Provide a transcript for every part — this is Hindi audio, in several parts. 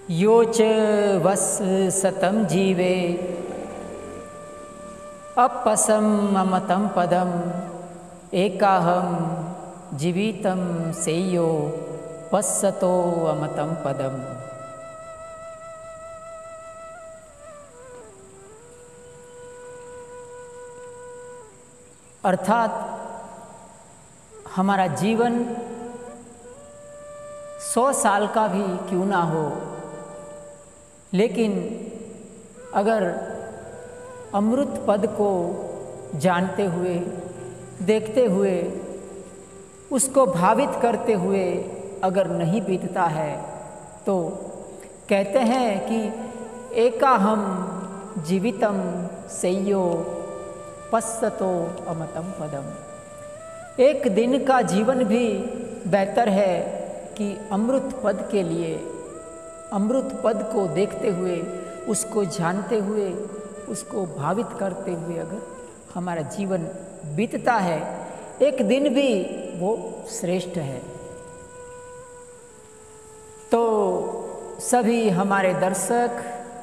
यो च वस सतं जीवे अपसम अमतं पदम एकाहम जीवितं सेयो पस्सतो अमतं पदम। अर्थात हमारा जीवन 100 साल का भी क्यों ना हो, लेकिन अगर अमृत पद को जानते हुए, देखते हुए, उसको भावित करते हुए अगर नहीं बीतता है तो कहते हैं कि एकाहम जीवितम सेयो पस्सतो अमतं पदम। एक दिन का जीवन भी बेहतर है कि अमृत पद के लिए, अमृत पद को देखते हुए, उसको जानते हुए, उसको भावित करते हुए अगर हमारा जीवन बीतता है, एक दिन भी वो श्रेष्ठ है। तो सभी हमारे दर्शक,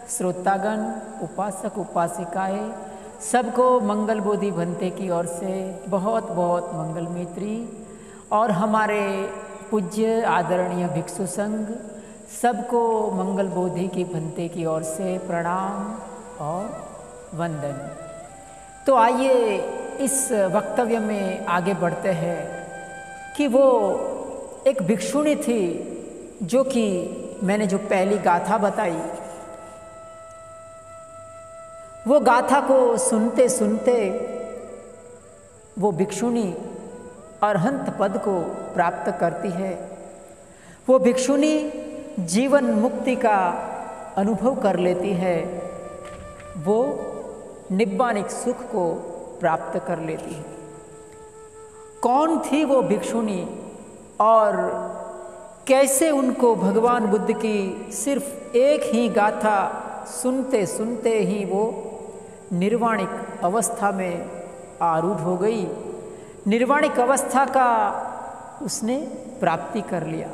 श्रोतागण, उपासक उपासिकाएं सबको मंगल बोधि भंते की ओर से बहुत बहुत मंगल मैत्री, और हमारे पूज्य आदरणीय भिक्षु संघ सबको मंगल बोधि की भंते की ओर से प्रणाम और वंदन। तो आइए इस वक्तव्य में आगे बढ़ते हैं कि वो एक भिक्षुणी थी जो कि मैंने जो पहली गाथा बताई, वो गाथा को सुनते सुनते वो भिक्षुणी अरहंत पद को प्राप्त करती है। वो भिक्षुणी जीवन मुक्ति का अनुभव कर लेती है, वो निब्बानिक सुख को प्राप्त कर लेती है। कौन थी वो भिक्षुणी और कैसे उनको भगवान बुद्ध की सिर्फ एक ही गाथा सुनते सुनते ही वो निर्वाणिक अवस्था में आरूढ़ हो गई, निर्वाणिक अवस्था का उसने प्राप्ति कर लिया।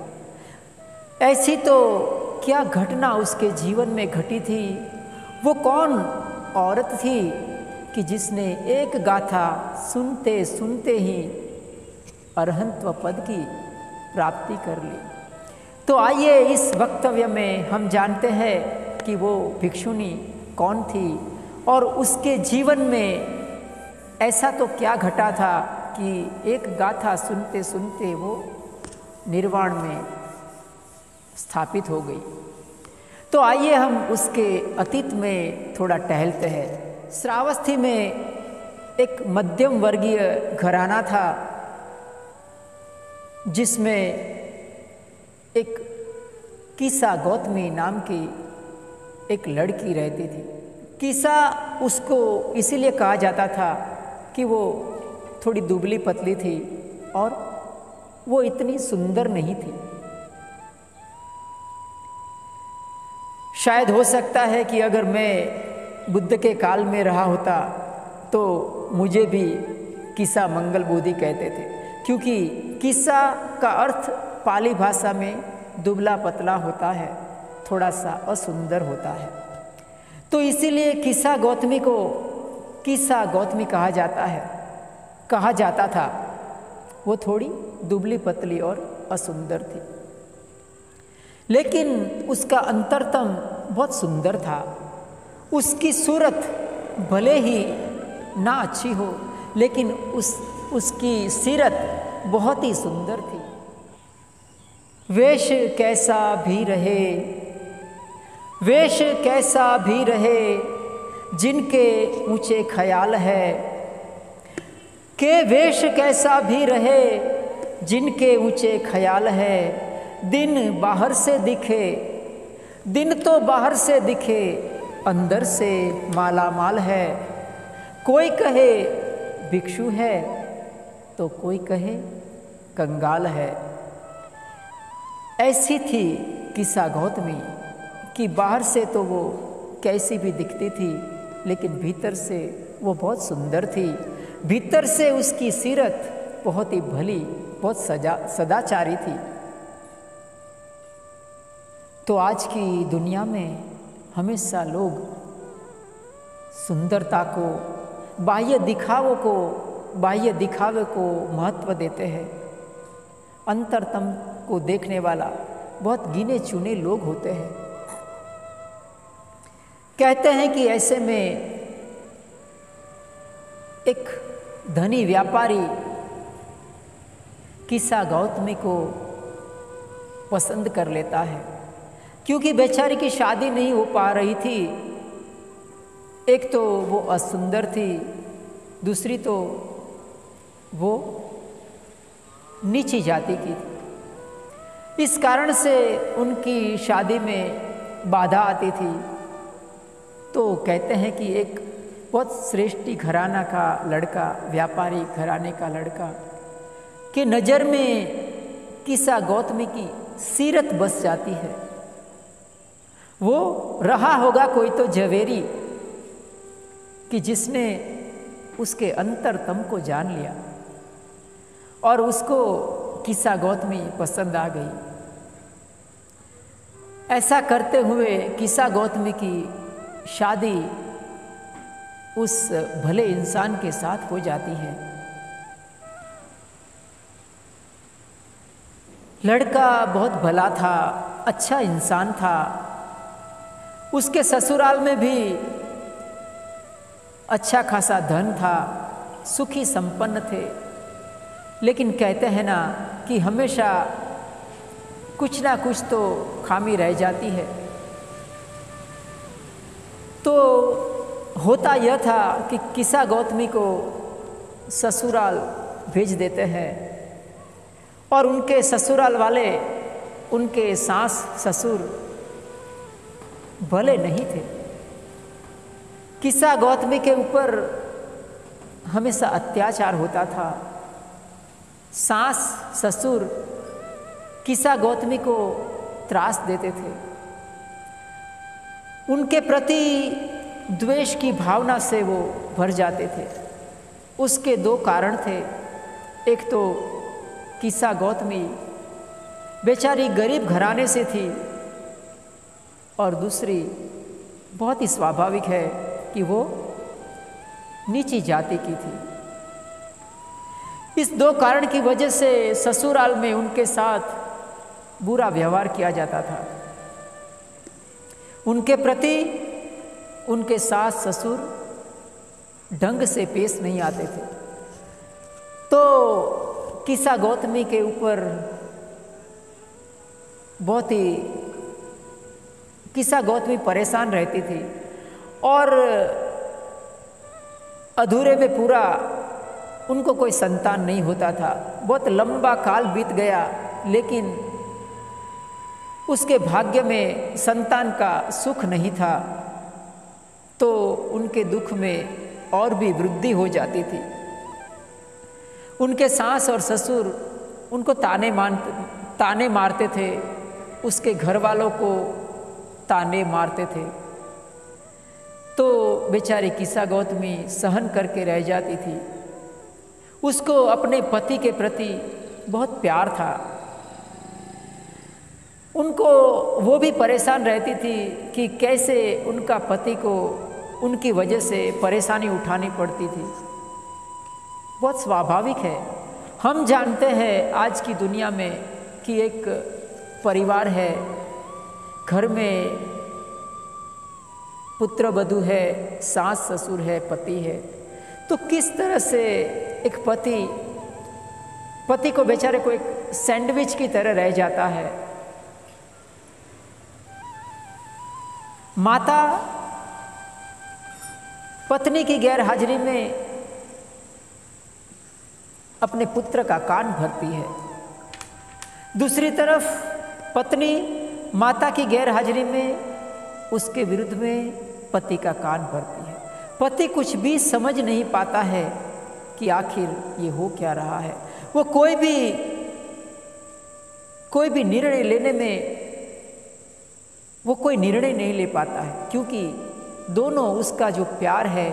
ऐसी तो क्या घटना उसके जीवन में घटी थी? वो कौन औरत थी कि जिसने एक गाथा सुनते सुनते ही अरहंत्व पद की प्राप्ति कर ली? तो आइए इस वक्तव्य में हम जानते हैं कि वो भिक्षुणी कौन थी और उसके जीवन में ऐसा तो क्या घटा था कि एक गाथा सुनते सुनते वो निर्वाण में स्थापित हो गई। तो आइए हम उसके अतीत में थोड़ा टहलते हैं। श्रावस्ती में एक मध्यम वर्गीय घराना था जिसमें एक कीसा गौतमी नाम की एक लड़की रहती थी। कीसा उसको इसीलिए कहा जाता था कि वो थोड़ी दुबली पतली थी और वो इतनी सुंदर नहीं थी। शायद हो सकता है कि अगर मैं बुद्ध के काल में रहा होता तो मुझे भी कीसा मंगल बोधि कहते थे, क्योंकि कीसा का अर्थ पाली भाषा में दुबला पतला होता है, थोड़ा सा असुंदर होता है। तो इसीलिए कीसा गौतमी को कीसा गौतमी कहा जाता था। वो थोड़ी दुबली पतली और असुंदर थी, लेकिन उसका अंतरतम बहुत सुंदर था। उसकी सूरत भले ही ना अच्छी हो, लेकिन उसकी सीरत बहुत ही सुंदर थी। वेश कैसा भी रहे, वेश कैसा भी रहे, जिनके ऊंचे ख्याल है, के वेश कैसा भी रहे, जिनके ऊंचे ख्याल है, दिन बाहर से दिखे, दिन तो बाहर से दिखे, अंदर से माला माल है। कोई कहे भिक्षु है तो कोई कहे कंगाल है। ऐसी थी कीसा गौतमी कि बाहर से तो वो कैसी भी दिखती थी, लेकिन भीतर से वो बहुत सुंदर थी। भीतर से उसकी सीरत बहुत ही भली, बहुत सदाचारी थी। तो आज की दुनिया में हमेशा लोग सुंदरता को, बाह्य दिखावे को महत्व देते हैं। अंतरतम को देखने वाला बहुत गिने चुने लोग होते हैं। कहते हैं कि ऐसे में एक धनी व्यापारी किस्सा गौतमी को पसंद कर लेता है, क्योंकि बेचारी की शादी नहीं हो पा रही थी। एक तो वो असुंदर थी, दूसरी तो वो नीची जाति की थी। इस कारण से उनकी शादी में बाधा आती थी। तो कहते हैं कि एक बहुत श्रेष्ठी घराना का लड़का, व्यापारी घराने का लड़का के नज़र में किस्सा गौतमी की सीरत बस जाती है। वो रहा होगा कोई तो झवेरी कि जिसने उसके अंतरतम को जान लिया और उसको किस्सा गौतमी पसंद आ गई। ऐसा करते हुए किस्सा गौतमी की शादी उस भले इंसान के साथ हो जाती है। लड़का बहुत भला था, अच्छा इंसान था। उसके ससुराल में भी अच्छा खासा धन था, सुखी संपन्न थे। लेकिन कहते हैं ना कि हमेशा कुछ ना कुछ तो खामी रह जाती है। तो होता यह था कि किस्सा गौतमी को ससुराल भेज देते हैं और उनके ससुराल वाले, उनके सास ससुर भले नहीं थे। किस्सा गौतमी के ऊपर हमेशा अत्याचार होता था। सास ससुर किस्सा गौतमी को त्रास देते थे। उनके प्रति द्वेष की भावना से वो भर जाते थे। उसके दो कारण थे। एक तो किस्सा गौतमी बेचारी गरीब घराने से थी और दूसरी बहुत ही स्वाभाविक है कि वो नीची जाति की थी। इस दो कारण की वजह से ससुराल में उनके साथ बुरा व्यवहार किया जाता था। उनके प्रति उनके सास ससुर ढंग से पेश नहीं आते थे। तो किस्सा गौतमी के ऊपर बहुत ही किस्सा गौतमी परेशान रहती थी और अधूरे में पूरा उनको कोई संतान नहीं होता था। बहुत लंबा काल बीत गया, लेकिन उसके भाग्य में संतान का सुख नहीं था। तो उनके दुख में और भी वृद्धि हो जाती थी। उनके सास और ससुर उनको ताने मारते थे, उसके घर वालों को ताने मारते थे। तो बेचारी किस्सा गौतमी सहन करके रह जाती थी। उसको अपने पति के प्रति बहुत प्यार था। उनको वो भी परेशान रहती थी कि कैसे उनका पति को उनकी वजह से परेशानी उठानी पड़ती थी। बहुत स्वाभाविक है। हम जानते हैं आज की दुनिया में कि एक परिवार है, घर में पुत्र वधू है, सास ससुर है, पति है। तो किस तरह से एक पति को बेचारे को एक सैंडविच की तरह रह जाता है। माता पत्नी की गैर हाजिरी में अपने पुत्र का कान भरती है। दूसरी तरफ पत्नी माता की गैर हाजिरी में उसके विरुद्ध में पति का कान भरती है। पति कुछ भी समझ नहीं पाता है कि आखिर ये हो क्या रहा है। वो कोई भी निर्णय लेने में वो कोई निर्णय नहीं ले पाता है, क्योंकि दोनों उसका जो प्यार है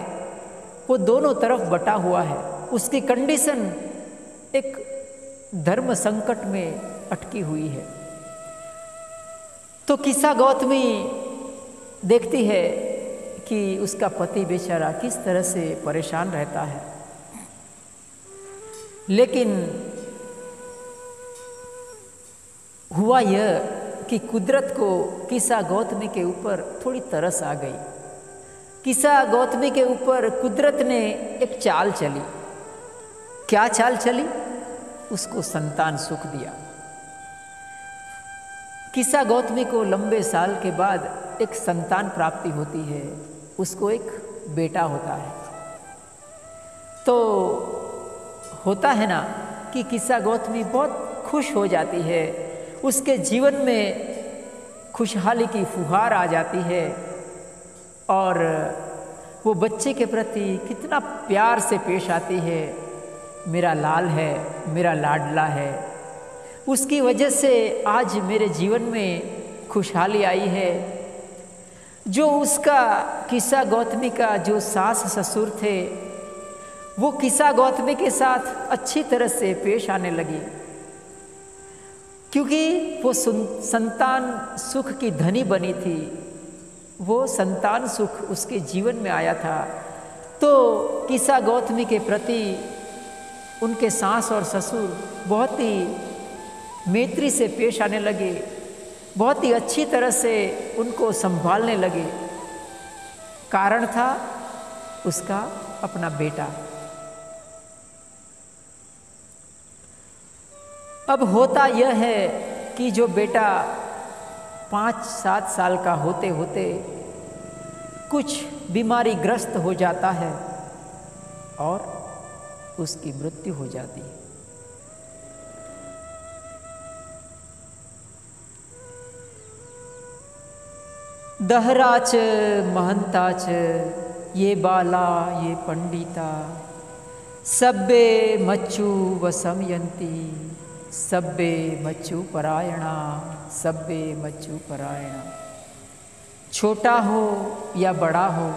वो दोनों तरफ बटा हुआ है। उसकी कंडीशन एक धर्म संकट में अटकी हुई है। तो किस्सा गौतमी देखती है कि उसका पति बेचारा किस तरह से परेशान रहता है, लेकिन हुआ यह कि कुदरत को किस्सा गौतमी के ऊपर थोड़ी तरस आ गई। किस्सा गौतमी के ऊपर कुदरत ने एक चाल चली। क्या चाल चली? उसको संतान सुख दिया। किस्सा गौतमी को लंबे साल के बाद एक संतान प्राप्ति होती है, उसको एक बेटा होता है। तो होता है ना कि किस्सा गौतमी बहुत खुश हो जाती है, उसके जीवन में खुशहाली की फुहार आ जाती है और वो बच्चे के प्रति कितना प्यार से पेश आती है। मेरा लाल है, मेरा लाडला है, उसकी वजह से आज मेरे जीवन में खुशहाली आई है। जो उसका किस्सा गौतमी का जो सास ससुर थे, वो किस्सा गौतमी के साथ अच्छी तरह से पेश आने लगी, क्योंकि वो संतान सुख की धनी बनी थी। वो संतान सुख उसके जीवन में आया था। तो किस्सा गौतमी के प्रति उनके सास और ससुर बहुत ही मैत्री से पेश आने लगे, बहुत ही अच्छी तरह से उनको संभालने लगे। कारण था उसका अपना बेटा। अब होता यह है कि जो बेटा 5-7 साल का होते होते कुछ बीमारी ग्रस्त हो जाता है और उसकी मृत्यु हो जाती है। दहराच महंताच ये बाला ये पंडिता सब्बे मच्चू वसमयंती सब्बे मच्चू परायणा सब्बे मच्चू परायणा। छोटा हो या बड़ा हो,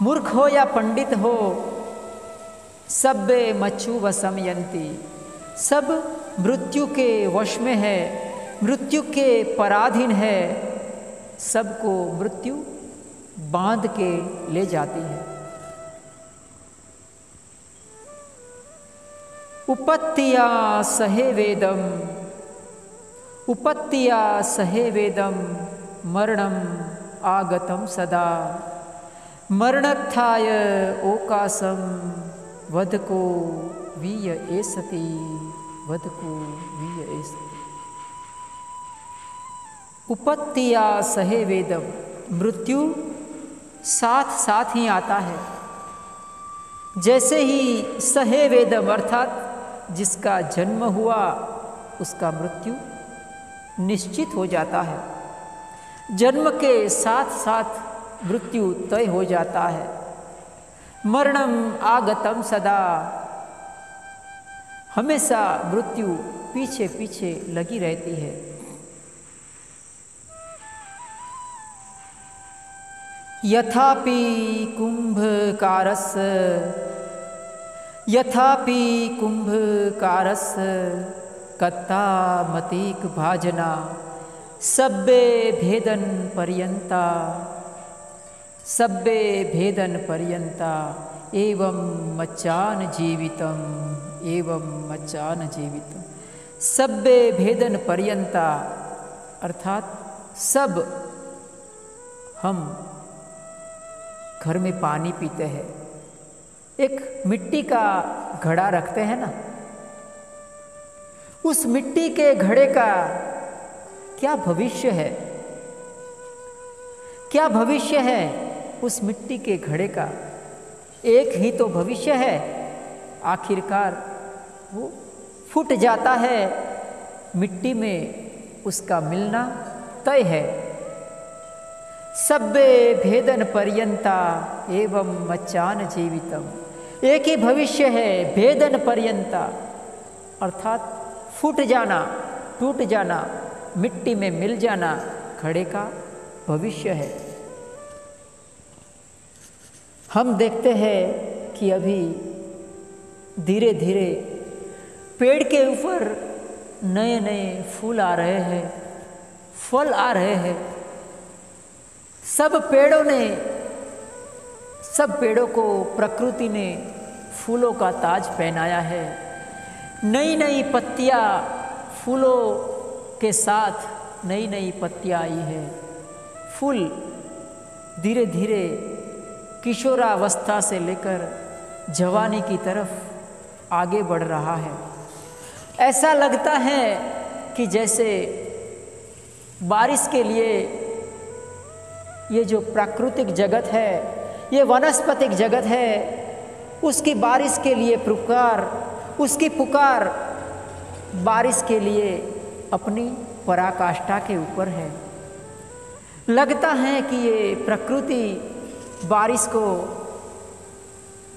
मूर्ख हो या पंडित हो, सब्बे मच्चू वसमयंती, सब मृत्यु के वश में है, मृत्यु के पराधीन है। सबको मृत्यु बांध के ले जाती है। उपत्तिया सहे वेदम, उपत्तिया सहे वेदम, मरणम आगतम सदा, मरणत्थाय ओकासम वधको वीय एसति, वधको वीय एसति। उपत्तिया सहे वेदम, मृत्यु साथ साथ ही आता है। जैसे ही सहे वेदम अर्थात जिसका जन्म हुआ उसका मृत्यु निश्चित हो जाता है। जन्म के साथ साथ मृत्यु तय हो जाता है। मरणम आगतम सदा, हमेशा मृत्यु पीछे पीछे लगी रहती है। यथापि कुंभकारस्य, यथापि कुंभकारस्य कत्तामतीक भाजना, सब्बे भेदन पर्यंता, सब्बे भेदन पर्यंता, एवं मच्चान जीवितम, एवं मच्चान जीवितम। सब्बे भेदन पर्यंता अर्थात सब हम घर में पानी पीते हैं, एक मिट्टी का घड़ा रखते हैं ना, उस मिट्टी के घड़े का क्या भविष्य है? क्या भविष्य है उस मिट्टी के घड़े का? एक ही तो भविष्य है, आखिरकार वो फूट जाता है, मिट्टी में उसका मिलना तय है। सब्बे भेदन पर्यंता एवं मच्चान जीवितम, एक ही भविष्य है, भेदन पर्यंता अर्थात फूट जाना, टूट जाना, मिट्टी में मिल जाना घड़े का भविष्य है। हम देखते हैं कि अभी धीरे धीरे पेड़ के ऊपर नए नए फूल आ रहे हैं, फल आ रहे हैं। सब पेड़ों को प्रकृति ने फूलों का ताज पहनाया है। नई नई पत्तियां, फूलों के साथ नई नई पत्तियां आई है। फूल धीरे धीरे किशोरावस्था से लेकर जवानी की तरफ आगे बढ़ रहा है। ऐसा लगता है कि जैसे बारिश के लिए ये जो प्राकृतिक जगत है, ये वनस्पतिक जगत है, उसकी बारिश के लिए उसकी पुकार बारिश के लिए अपनी पराकाष्ठा के ऊपर है। लगता है कि ये प्रकृति बारिश को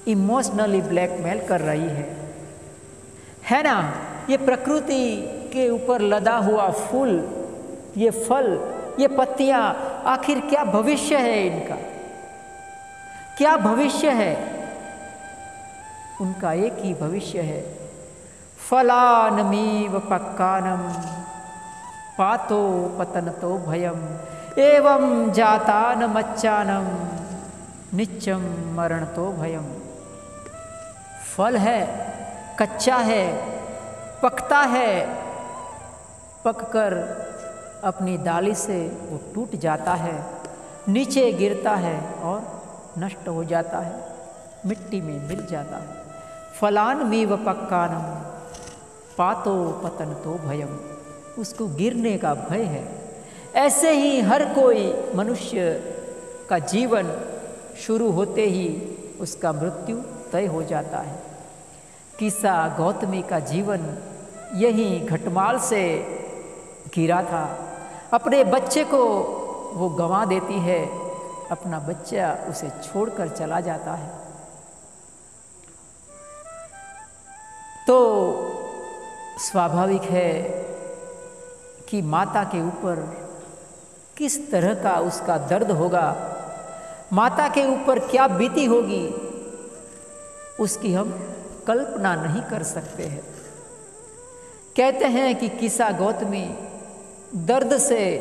इमोशनली ब्लैकमेल कर रही है ना। ये प्रकृति के ऊपर लदा हुआ फूल, ये फल, ये पत्तियां, आखिर क्या भविष्य है इनका? क्या भविष्य है? उनका एक ही भविष्य है, फलानमीव पक्कानम पातो पतनतो भयम एवं जातानमच्चानम नित्यम मरणतो भयम। फल है, कच्चा है, पकता है, पककर अपनी डाली से वो टूट जाता है, नीचे गिरता है और नष्ट हो जाता है, मिट्टी में मिल जाता है। फलानमीव पक्कानम पातो पतनतो भयम, उसको गिरने का भय है। ऐसे ही हर कोई मनुष्य का जीवन शुरू होते ही उसका मृत्यु तय हो जाता है। किस्सा गौतमी का जीवन यही घटमाल से घिरा था। अपने बच्चे को वो गंवा देती है, अपना बच्चा उसे छोड़कर चला जाता है। तो स्वाभाविक है कि माता के ऊपर किस तरह का उसका दर्द होगा, माता के ऊपर क्या बीती होगी, उसकी हम कल्पना नहीं कर सकते हैं। कहते हैं कि किस्सा गौतमी दर्द से,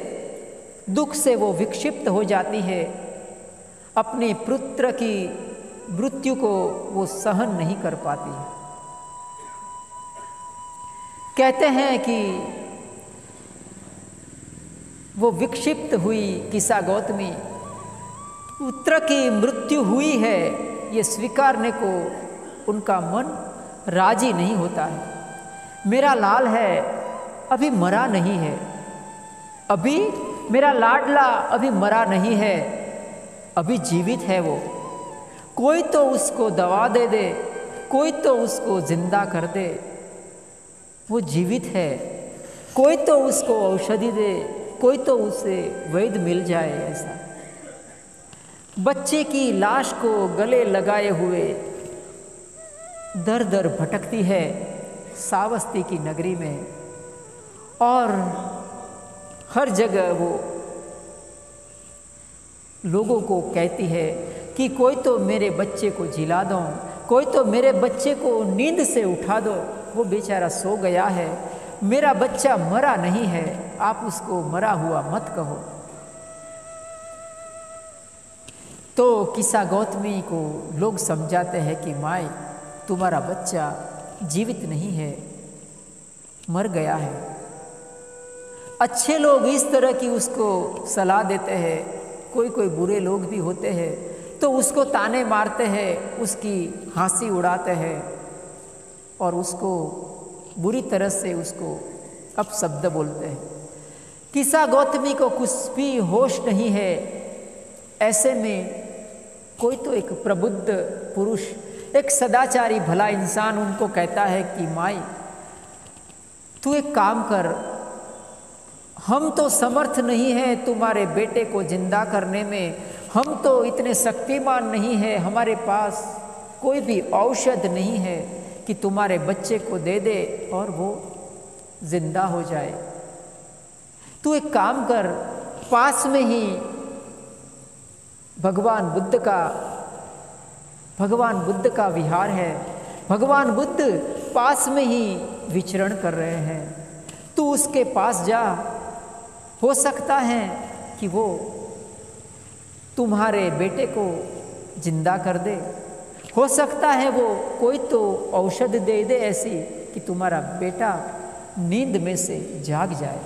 दुख से वो विक्षिप्त हो जाती है, अपने पुत्र की मृत्यु को वो सहन नहीं कर पाती है। कहते हैं कि वो विक्षिप्त हुई किस्सा गौतमी, पुत्र की मृत्यु हुई है ये स्वीकारने को उनका मन राजी नहीं होता है। मेरा लाल है, अभी मरा नहीं है, अभी मेरा लाडला अभी मरा नहीं है, अभी जीवित है वो। कोई तो उसको दवा दे दे, कोई तो उसको जिंदा कर दे, वो जीवित है। कोई तो उसको औषधि दे, कोई तो उसे वैद्य मिल जाए। ऐसा बच्चे की लाश को गले लगाए हुए दर दर भटकती है सावस्ती की नगरी में, और हर जगह वो लोगों को कहती है कि कोई तो मेरे बच्चे को जिला दो, कोई तो मेरे बच्चे को नींद से उठा दो, वो बेचारा सो गया है, मेरा बच्चा मरा नहीं है, आप उसको मरा हुआ मत कहो। तो किस्सा गौतमी को लोग समझाते हैं कि माई, तुम्हारा बच्चा जीवित नहीं है, मर गया है। अच्छे लोग इस तरह की उसको सलाह देते हैं, कोई कोई बुरे लोग भी होते हैं तो उसको ताने मारते हैं, उसकी हंसी उड़ाते हैं और उसको बुरी तरह से उसको अपशब्द बोलते हैं। किस्सा गौतमी को कुछ भी होश नहीं है। ऐसे में कोई तो एक प्रबुद्ध पुरुष, एक सदाचारी भला इंसान उनको कहता है कि माई, तू एक काम कर, हम तो समर्थ नहीं हैं तुम्हारे बेटे को जिंदा करने में, हम तो इतने शक्तिमान नहीं है, हमारे पास कोई भी औषध नहीं है कि तुम्हारे बच्चे को दे दे और वो जिंदा हो जाए। तू एक काम कर, पास में ही भगवान बुद्ध का विहार है, भगवान बुद्ध पास में ही विचरण कर रहे हैं, तू उसके पास जा, हो सकता है कि वो तुम्हारे बेटे को जिंदा कर दे, हो सकता है वो कोई तो औषध दे दे ऐसी कि तुम्हारा बेटा नींद में से जाग जाए।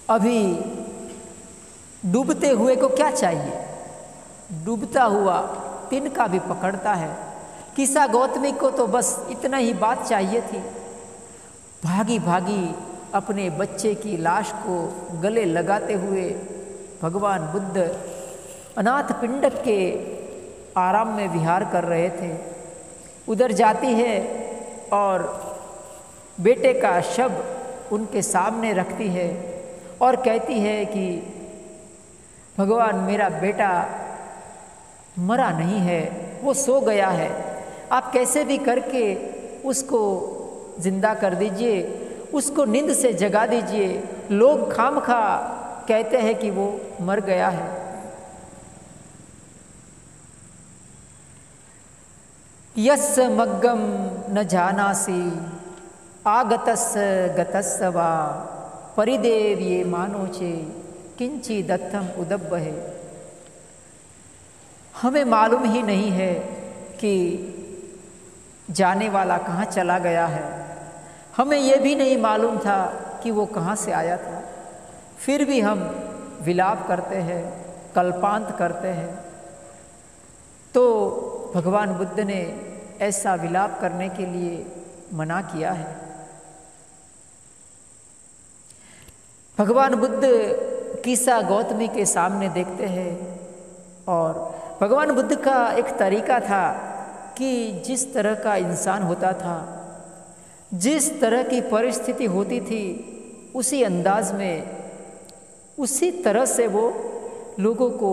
अभी डूबते हुए को क्या चाहिए, डूबता हुआ तिनका भी पकड़ता है। किसा गौतमी को तो बस इतना ही बात चाहिए थी। भागी भागी अपने बच्चे की लाश को गले लगाते हुए भगवान बुद्ध अनाथ पिंडक के आराम में विहार कर रहे थे। उधर जाती है और बेटे का शव उनके सामने रखती है और कहती है कि भगवान, मेरा बेटा मरा नहीं है, वो सो गया है, आप कैसे भी करके उसको जिंदा कर दीजिए, उसको नींद से जगा दीजिए। लोग खामखा कहते हैं कि वो मर गया है। यस्य मग्गम न जानासि आगतस्य गतस्य वा परिदेव्ये मानोचे किंची दत्तम उदब्बहे। हमें मालूम ही नहीं है कि जाने वाला कहाँ चला गया है, हमें यह भी नहीं मालूम था कि वो कहाँ से आया था, फिर भी हम विलाप करते हैं, कल्पांत करते हैं। तो भगवान बुद्ध ने ऐसा विलाप करने के लिए मना किया है। भगवान बुद्ध किसा गौतमी के सामने देखते हैं और भगवान बुद्ध का एक तरीका था कि जिस तरह का इंसान होता था, जिस तरह की परिस्थिति होती थी, उसी अंदाज में, उसी तरह से वो लोगों को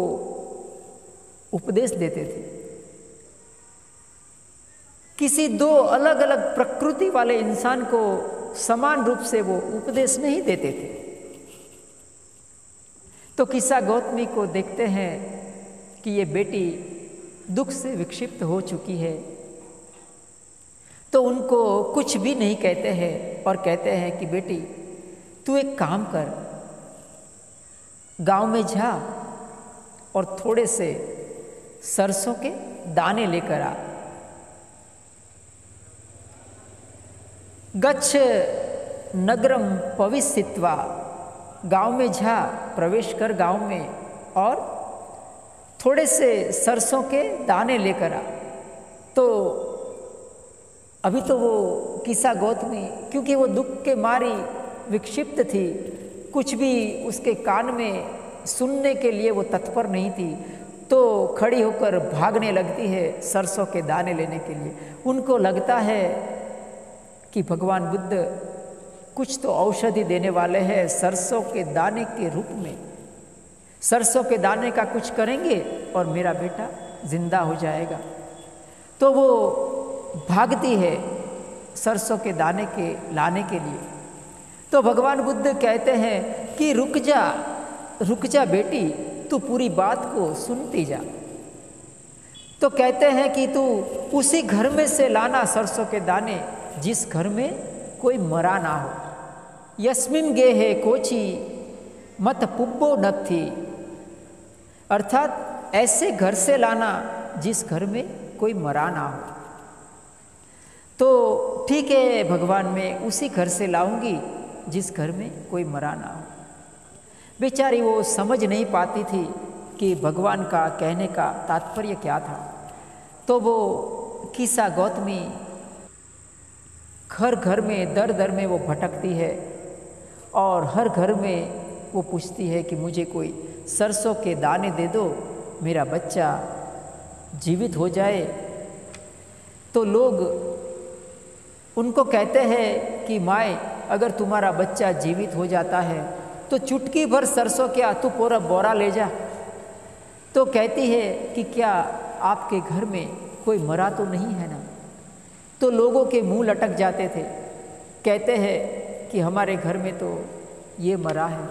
उपदेश देते थे। किसी दो अलग अलग प्रकृति वाले इंसान को समान रूप से वो उपदेश नहीं देते थे। तो किसा गौतमी को देखते हैं कि ये बेटी दुख से विक्षिप्त हो चुकी है, तो उनको कुछ भी नहीं कहते हैं और कहते हैं कि बेटी, तू एक काम कर, गांव में जा और थोड़े से सरसों के दाने लेकर आ। गच्छ नगरम पविस्थित्वा, गांव में जा, प्रवेश कर गांव में और थोड़े से सरसों के दाने लेकर आ। तो अभी तो वो किसा गौतमी, क्योंकि वो दुख के मारी विक्षिप्त थी, कुछ भी उसके कान में सुनने के लिए वो तत्पर नहीं थी, तो खड़ी होकर भागने लगती है सरसों के दाने लेने के लिए। उनको लगता है कि भगवान बुद्ध कुछ तो औषधि देने वाले हैं सरसों के दाने के रूप में, सरसों के दाने का कुछ करेंगे और मेरा बेटा जिंदा हो जाएगा। तो वो भागती है सरसों के दाने के लाने के लिए। तो भगवान बुद्ध कहते हैं कि रुक जा बेटी, तू पूरी बात को सुनती जा। तो कहते हैं कि तू उसी घर में से लाना सरसों के दाने जिस घर में कोई मरा ना हो। यस्मिन गे है कोची मत पुब्बो नथी, अर्थात ऐसे घर से लाना जिस घर में कोई मरा ना हो। तो ठीक है भगवान, मैं उसी घर से लाऊंगी जिस घर में कोई मरा ना हो। बेचारी वो समझ नहीं पाती थी कि भगवान का कहने का तात्पर्य क्या था। तो वो किसा गौतमी घर घर में दर दर में वो भटकती है और हर घर में वो पूछती है कि मुझे कोई सरसों के दाने दे दो, मेरा बच्चा जीवित हो जाए। तो लोग उनको कहते हैं कि माए, अगर तुम्हारा बच्चा जीवित हो जाता है तो चुटकी भर सरसों क्या तू पूरा बोरा ले जा। तो कहती है कि क्या आपके घर में कोई मरा तो नहीं है ना। तो लोगों के मुंह लटक जाते थे, कहते हैं कि हमारे घर में तो ये मरा है,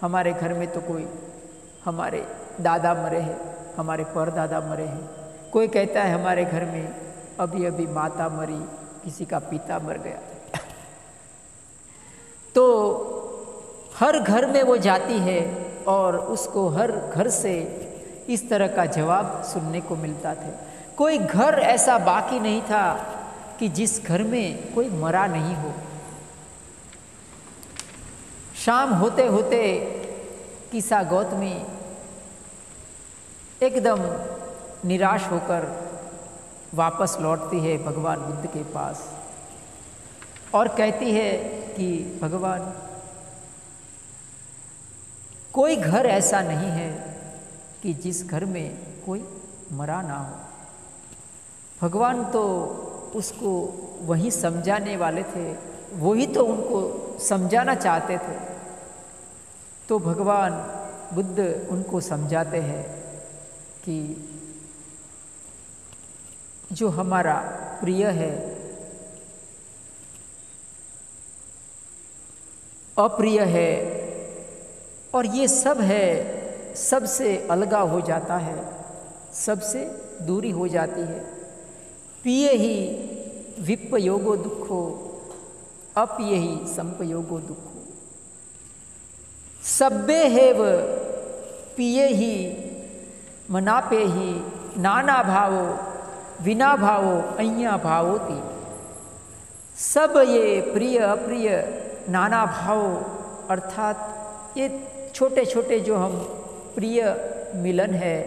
हमारे घर में तो कोई हमारे दादा मरे हैं, हमारे परदादा मरे हैं। कोई कहता है हमारे घर में अभी अभी माता मरी, किसी का पिता मर गया। तो हर घर में वो जाती है और उसको हर घर से इस तरह का जवाब सुनने को मिलता था। कोई घर ऐसा बाकी नहीं था कि जिस घर में कोई मरा नहीं हो। शाम होते होते किसा गौतमी एकदम निराश होकर वापस लौटती है भगवान बुद्ध के पास और कहती है कि भगवान, कोई घर ऐसा नहीं है कि जिस घर में कोई मरा ना हो। भगवान तो उसको वही समझाने वाले थे, वही तो उनको समझाना चाहते थे। तो भगवान बुद्ध उनको समझाते हैं कि जो हमारा प्रिय है, अप्रिय है और ये सब है, सबसे अलगा हो जाता है, सबसे दूरी हो जाती है। पिय ही विपयोगो दुखो, अपिय ही संपयोगो दुखो। सब्बे हेव पिय ही मनापे ही नाना भावो विना भावो अय्या भावोति। सब ये प्रिय अप्रिय नाना भाव अर्थात ये छोटे छोटे जो हम प्रिय मिलन है,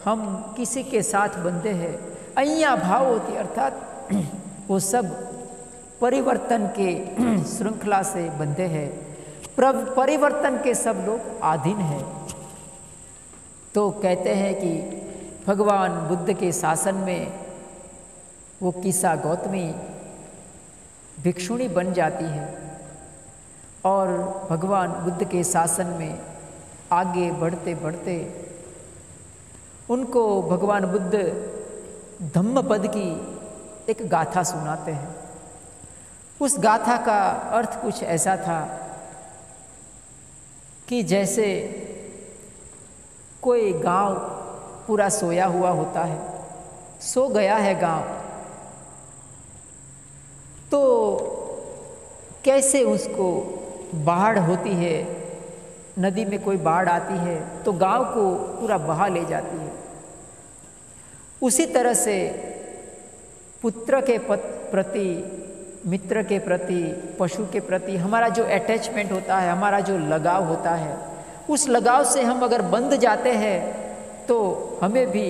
हम किसी के साथ बंधे हैं, अय्या भाव होती अर्थात वो सब परिवर्तन के श्रृंखला से बंधे हैं, परिवर्तन के सब लोग अधीन हैं। तो कहते हैं कि भगवान बुद्ध के शासन में वो किसा गौतमी भिक्षुणी बन जाती है और भगवान बुद्ध के शासन में आगे बढ़ते बढ़ते उनको भगवान बुद्ध धम्मपद की एक गाथा सुनाते हैं। उस गाथा का अर्थ कुछ ऐसा था कि जैसे कोई गांव पूरा सोया हुआ होता है, सो गया है गांव, तो कैसे उसको बाढ़ होती है, नदी में कोई बाढ़ आती है तो गांव को पूरा बहा ले जाती है। उसी तरह से पुत्र के प्रति, मित्र के प्रति, पशु के प्रति हमारा जो अटैचमेंट होता है, हमारा जो लगाव होता है, उस लगाव से हम अगर बंध जाते हैं तो हमें भी,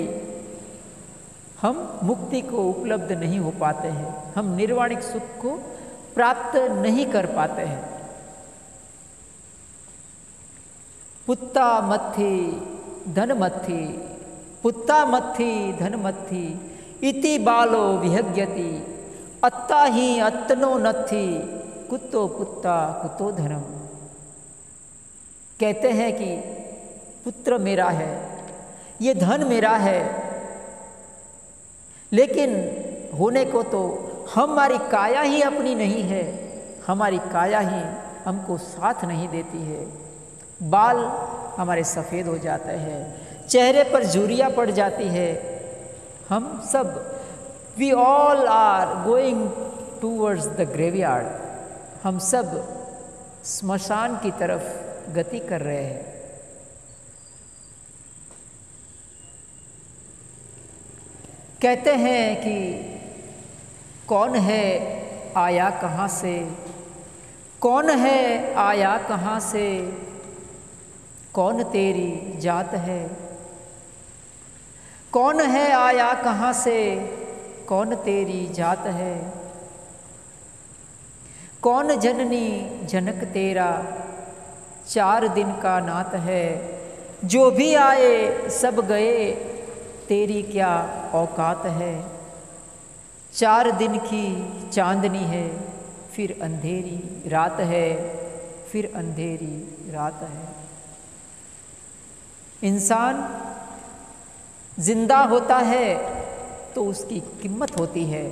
हम मुक्ति को उपलब्ध नहीं हो पाते हैं, हम निर्वाणिक सुख को प्राप्त नहीं कर पाते हैं। पुत्ता मत्थी धन मत्थी, पुत्ता मत्थी धन मत्थी, इति बालो विहग्यति, अत्ता ही अत्तनो नत्थी, कुत्तो पुत्ता कुतो धनम। कहते हैं कि पुत्र मेरा है, ये धन मेरा है, लेकिन होने को तो हमारी काया ही अपनी नहीं है, हमारी काया ही हमको साथ नहीं देती है। बाल हमारे सफ़ेद हो जाते हैं, चेहरे पर झुर्रियाँ पड़ जाती है। हम सब we all are going towards the graveyard, हम सब स्मशान की तरफ गति कर रहे हैं। कहते हैं कि कौन है आया कहाँ से, कौन है आया कहाँ से, कौन तेरी जात है, कौन है आया कहाँ से, कौन तेरी जात है, कौन जननी जनक तेरा, 4 दिन का नात है, जो भी आए सब गए, तेरी क्या औकात है। 4 दिन की चांदनी है, फिर अंधेरी रात है, फिर अंधेरी रात है। इंसान जिंदा होता है तो उसकी कीमत होती है,